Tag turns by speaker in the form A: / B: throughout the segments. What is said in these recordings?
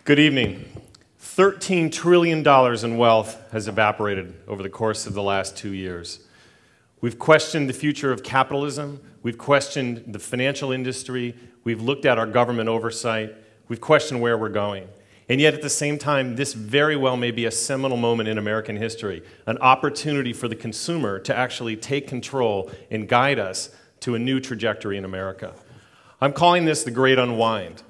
A: Good evening. $13 trillion in wealth has evaporated over the course of the last 2 years. We've questioned the future of capitalism. We've questioned the financial industry. We've looked at our government oversight. We've questioned where we're going. And yet at the same time, this very well may be a seminal moment in American history, an opportunity for the consumer to actually take control and guide us to a new trajectory in America. I'm calling this the Great Unwind.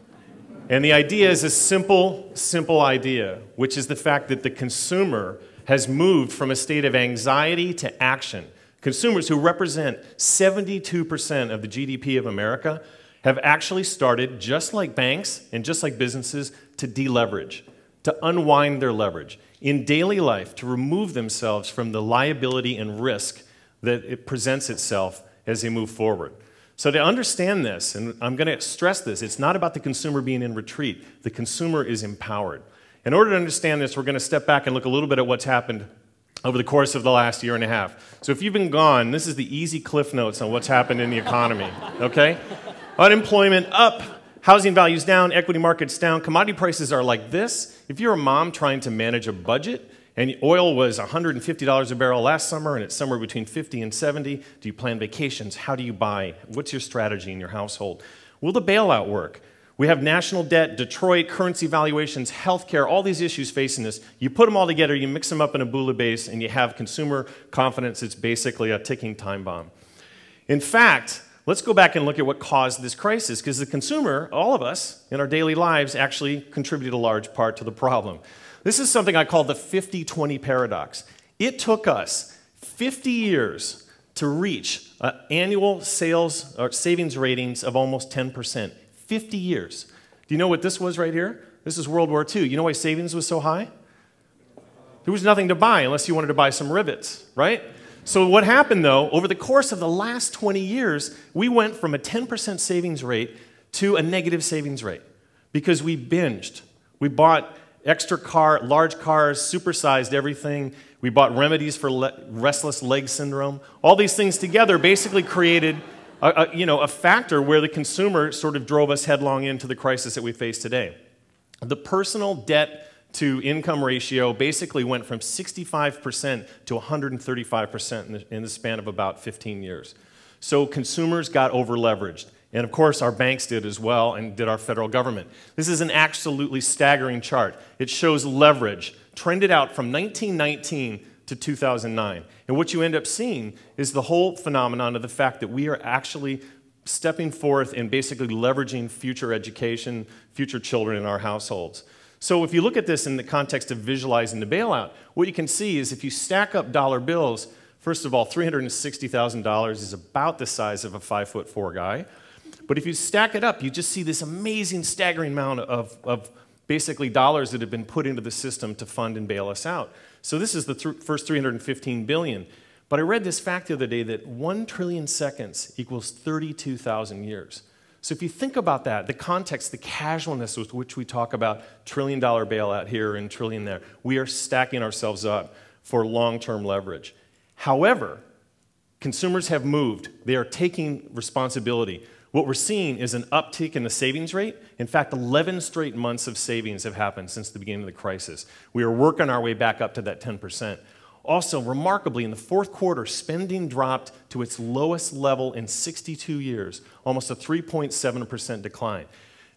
A: And the idea is a simple idea, which is the fact that the consumer has moved from a state of anxiety to action. Consumers who represent 72% of the GDP of America have actually started, just like banks and just like businesses, to deleverage, to unwind their leverage in daily life, to remove themselves from the liability and risk that it presents itself as they move forward. So to understand this, and I'm going to stress this, it's not about the consumer being in retreat. The consumer is empowered. In order to understand this, we're going to step back and look a little bit at what's happened over the course of the last year and a half. So if you've been gone, this is the easy cliff notes on what's happened in the economy, okay? Unemployment up, housing values down, equity markets down, commodity prices are like this. If you're a mom trying to manage a budget, and oil was $150 a barrel last summer, and it's somewhere between 50 and 70. Do you plan vacations? How do you buy? What's your strategy in your household? Will the bailout work? We have national debt, Detroit, currency valuations, healthcare, all these issues facing us. You put them all together, you mix them up in a bouillabaisse, and you have consumer confidence. It's basically a ticking time bomb. In fact, let's go back and look at what caused this crisis, because the consumer, all of us, in our daily lives, actually contributed a large part to the problem. This is something I call the 50-20 paradox. It took us 50 years to reach annual sales or savings ratings of almost 10%. 50 years. Do you know what this was right here? This is World War II. You know why savings was so high? There was nothing to buy unless you wanted to buy some rivets, right? So what happened, though, over the course of the last 20 years, we went from a 10% savings rate to a negative savings rate because we binged. We bought extra large cars, supersized everything. We bought remedies for restless leg syndrome. All these things together basically created a factor where the consumer sort of drove us headlong into the crisis that we face today. The personal debt to income ratio basically went from 65% to 135% in the span of about 15 years. So consumers got over-leveraged. And of course, our banks did as well, and did our federal government. This is an absolutely staggering chart. It shows leverage trended out from 1919 to 2009. And what you end up seeing is the whole phenomenon of the fact that we are actually stepping forth and basically leveraging future education, future children in our households. So if you look at this in the context of visualizing the bailout, what you can see is if you stack up dollar bills, first of all, $360,000 is about the size of a 5'4" guy. But if you stack it up, you just see this amazing, staggering amount of basically dollars that have been put into the system to fund and bail us out. So this is the first $315 billion. But I read this fact the other day that 1 trillion seconds equals 32,000 years. So if you think about that, the context, the casualness with which we talk about trillion-dollar bailout here and trillion there, we are stacking ourselves up for long-term leverage. However, consumers have moved. They are taking responsibility. What we're seeing is an uptick in the savings rate. In fact, 11 straight months of savings have happened since the beginning of the crisis. We are working our way back up to that 10%. Also, remarkably, in the fourth quarter, spending dropped to its lowest level in 62 years, almost a 3.7% decline.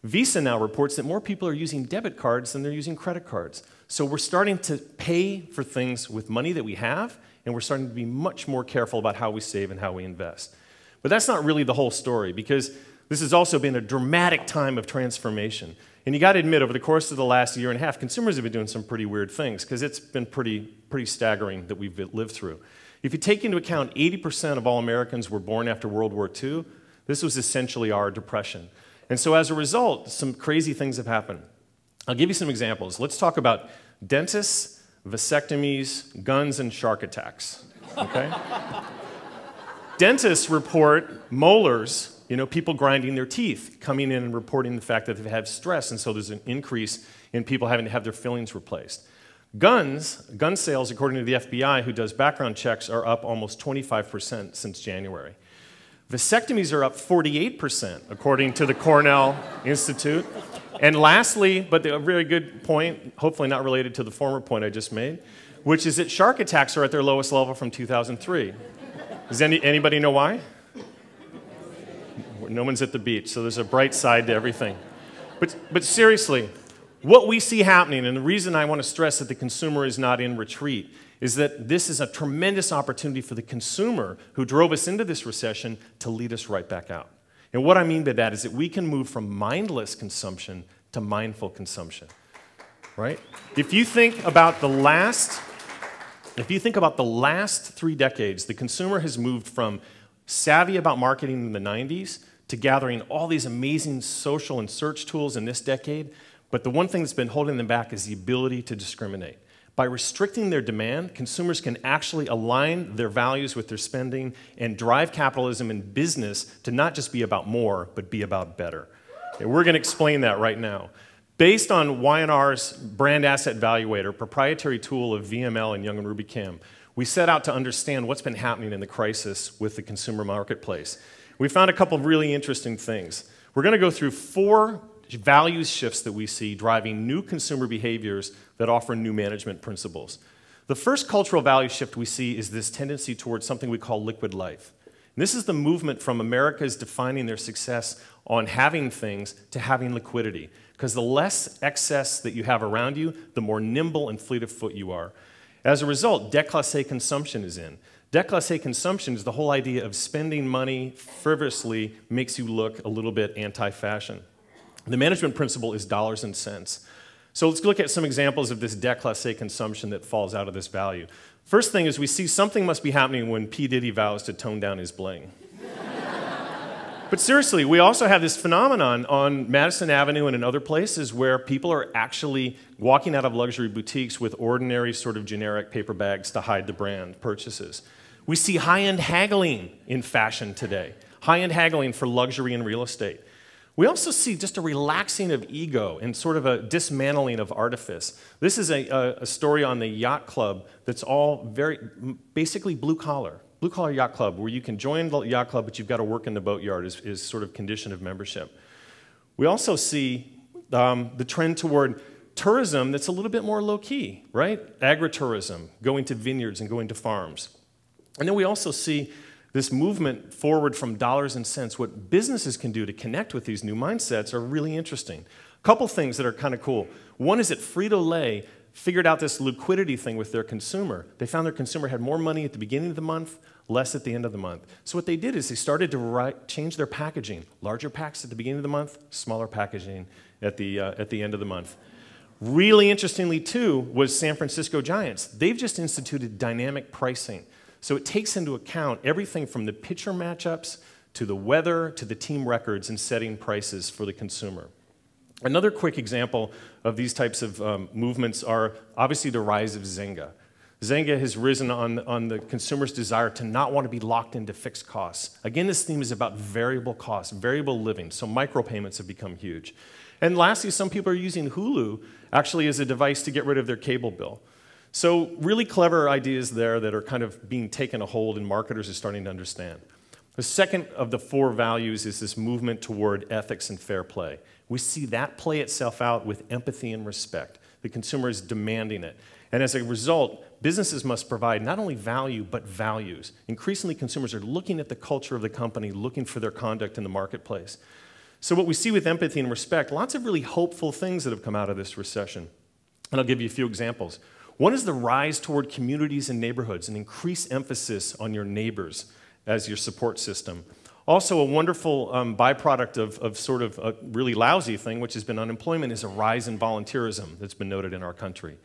A: Visa now reports that more people are using debit cards than they're using credit cards. So we're starting to pay for things with money that we have, and we're starting to be much more careful about how we save and how we invest. But that's not really the whole story, because this has also been a dramatic time of transformation. And you got to admit, over the course of the last year and a half, consumers have been doing some pretty weird things, because it's been pretty staggering that we've lived through. If you take into account 80% of all Americans were born after World War II, this was essentially our depression. And so as a result, some crazy things have happened. I'll give you some examples. Let's talk about dentists, vasectomies, guns, and shark attacks. Okay? Dentists report molars, people grinding their teeth, coming in and reporting the fact that they've had stress, and so there's an increase in people having to have their fillings replaced. Gun sales, according to the FBI, who does background checks, are up almost 25% since January. Vasectomies are up 48%, according to the Cornell Institute. And lastly, but a very good point, hopefully not related to the former point I just made, which is that shark attacks are at their lowest level from 2003. Does anybody know why? No one's at the beach, so there's a bright side to everything. But seriously, what we see happening, and the reason I want to stress that the consumer is not in retreat, is that this is a tremendous opportunity for the consumer who drove us into this recession to lead us right back out. And what I mean by that is that we can move from mindless consumption to mindful consumption, right? If you think about the last 3 decades, the consumer has moved from savvy about marketing in the 90s to gathering all these amazing social and search tools in this decade, but the one thing that's been holding them back is the ability to discriminate. By restricting their demand, consumers can actually align their values with their spending and drive capitalism and business to not just be about more, but be about better. And we're going to explain that right now. Based on Y&R's Brand Asset Valuator, proprietary tool of VML and Young and Rubicam, we set out to understand what's been happening in the crisis with the consumer marketplace. We found a couple of really interesting things. We're going to go through 4 values shifts that we see driving new consumer behaviors that offer new management principles. The first cultural value shift we see is this tendency towards something we call liquid life. And this is the movement from America's defining their success on having things to having liquidity. Because the less excess that you have around you, the more nimble and fleet of foot you are. As a result, TedxKc consumption is in. TedxKc consumption is the whole idea of spending money frivolously makes you look a little bit anti-fashion. The management principle is dollars and cents. So let's look at some examples of this TedxKc consumption that falls out of this value. First thing is we see something must be happening when P. Diddy vows to tone down his bling. But seriously, we also have this phenomenon on Madison Avenue and in other places where people are actually walking out of luxury boutiques with ordinary sort of generic paper bags to hide the brand purchases. We see high-end haggling in fashion today, high-end haggling for luxury and real estate. We also see just a relaxing of ego and sort of a dismantling of artifice. This is a story on the yacht club that's all very, basically blue-collar yacht club, where you can join the yacht club, but you've got to work in the boatyard is sort of condition of membership. We also see the trend toward tourism that's a little bit more low-key, right? Agritourism, going to vineyards and going to farms. And then we also see this movement forward from dollars and cents. What businesses can do to connect with these new mindsets are really interesting. A couple things that are kind of cool. One is that Frito-Lay figured out this liquidity thing with their consumer. They found their consumer had more money at the beginning of the month, less at the end of the month. So what they did is they started to change their packaging. Larger packs at the beginning of the month, smaller packaging at the end of the month. Really interestingly, too, was San Francisco Giants. They've just instituted dynamic pricing. So it takes into account everything from the pitcher matchups to the weather to the team records in setting prices for the consumer. Another quick example of these types of movements are obviously the rise of Zynga. Zynga has risen on the consumer's desire to not want to be locked into fixed costs. Again, this theme is about variable costs, variable living, so micropayments have become huge. And lastly, some people are using Hulu actually as a device to get rid of their cable bill. So really clever ideas there that are kind of being taken a hold and marketers are starting to understand. The second of the 4 values is this movement toward ethics and fair play. We see that play itself out with empathy and respect. The consumer is demanding it. And as a result, businesses must provide not only value, but values. Increasingly, consumers are looking at the culture of the company, looking for their conduct in the marketplace. So what we see with empathy and respect, lots of really hopeful things that have come out of this recession. And I'll give you a few examples. One is the rise toward communities and neighborhoods, an increased emphasis on your neighbors as your support system. Also, a wonderful byproduct of sort of a really lousy thing, which has been unemployment, is a rise in volunteerism that's been noted in our country.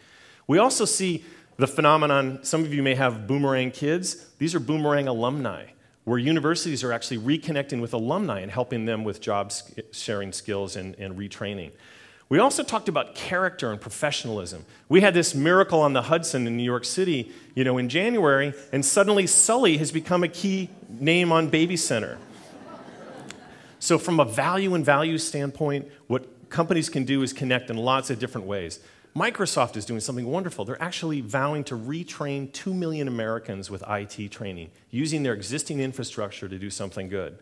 A: We also see the phenomenon, some of you may have boomerang kids. These are boomerang alumni, where universities are actually reconnecting with alumni and helping them with job sharing skills and retraining. We also talked about character and professionalism. We had this miracle on the Hudson in New York City, in January, and suddenly Sully has become a key name on Baby Center. So from a value and values standpoint, what companies can do is connect in lots of different ways. Microsoft is doing something wonderful. They're actually vowing to retrain 2 million Americans with IT training, using their existing infrastructure to do something good.